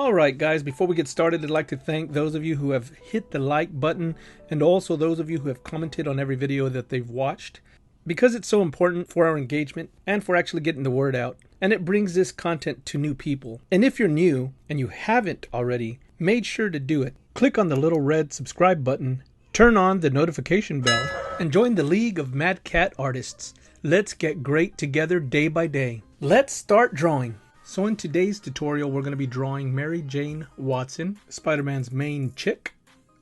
Alright guys, before we get started, I'd like to thank those of you who have hit the like button and also those of you who have commented on every video that they've watched, because it's so important for our engagement and for actually getting the word out, and it brings this content to new people. And if you're new and you haven't already, make sure to do it. Click on the little red subscribe button, turn on the notification bell, and join the League of Madcatt Artists. Let's get great together day by day. Let's start drawing. So in today's tutorial, we're going to be drawing Mary Jane Watson, Spider-Man's main chick.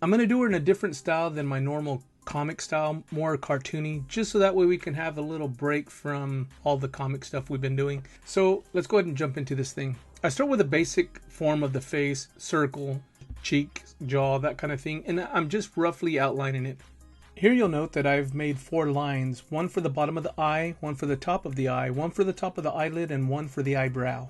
I'm going to do her in a different style than my normal comic style, more cartoony, just so that way we can have a little break from all the comic stuff we've been doing. So let's go ahead and jump into this thing. I start with a basic form of the face, circle, cheek, jaw, that kind of thing, and I'm just roughly outlining it. Here you'll note that I've made 4 lines, one for the bottom of the eye, one for the top of the eye, one for the top of the eyelid, and one for the eyebrow.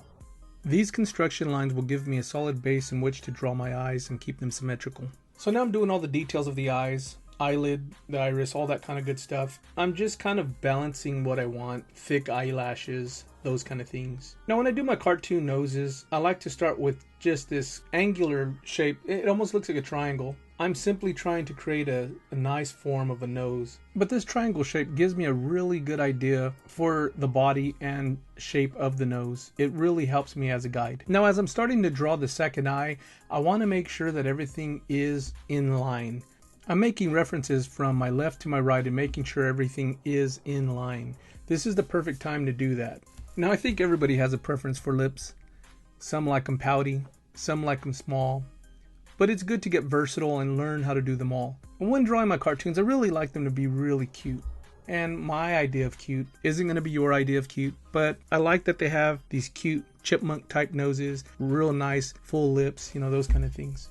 These construction lines will give me a solid base in which to draw my eyes and keep them symmetrical. So now I'm doing all the details of the eyes, eyelid, the iris, all that kind of good stuff. I'm just kind of balancing what I want, thick eyelashes, those kind of things. Now when I do my cartoon noses, I like to start with just this angular shape. It almost looks like a triangle. I'm simply trying to create a nice form of a nose. But this triangle shape gives me a really good idea for the body and shape of the nose. It really helps me as a guide. Now as I'm starting to draw the second eye, I want to make sure that everything is in line. I'm making references from my left to my right and making sure everything is in line. This is the perfect time to do that. Now I think everybody has a preference for lips. Some like them pouty, some like them small. But it's good to get versatile and learn how to do them all. And when drawing my cartoons, I really like them to be really cute. And my idea of cute isn't going to be your idea of cute, but I like that they have these cute chipmunk type noses, real nice full lips, you know, those kind of things.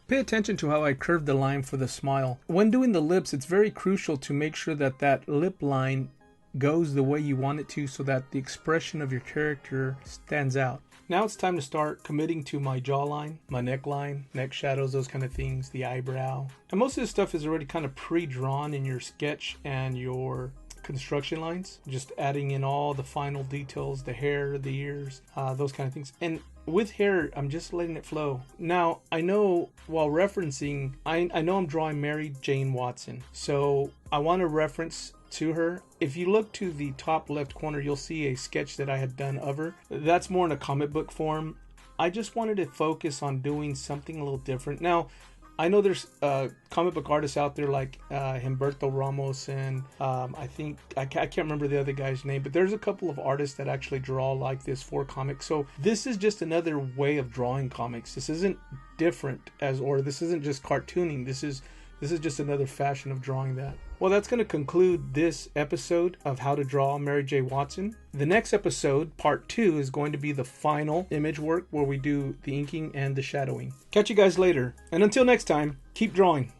Pay attention to how I curve the line for the smile. When doing the lips, it's very crucial to make sure that that lip line goes the way you want it to so that the expression of your character stands out. Now it's time to start committing to my jawline, my neckline, neck shadows, those kind of things, the eyebrow. And most of this stuff is already kind of pre-drawn in your sketch and your construction lines. Just adding in all the final details, the hair, the ears, those kind of things. And with hair, I'm just letting it flow. Now, I know while referencing, I know I'm drawing Mary Jane Watson. So I want to reference to her. If you look to the top left corner, you'll see a sketch that I had done of her. That's more in a comic book form. I just wanted to focus on doing something a little different. Now, I know there's comic book artists out there like Humberto Ramos and I can't remember the other guy's name, but there's a couple of artists that actually draw like this for comics. So this is just another way of drawing comics. This isn't different or this isn't just cartooning. This is just another fashion of drawing that. Well, that's going to conclude this episode of how to draw Mary J. Watson. The next episode, part 2, is going to be the final image work where we do the inking and the shadowing. Catch you guys later. And until next time, keep drawing.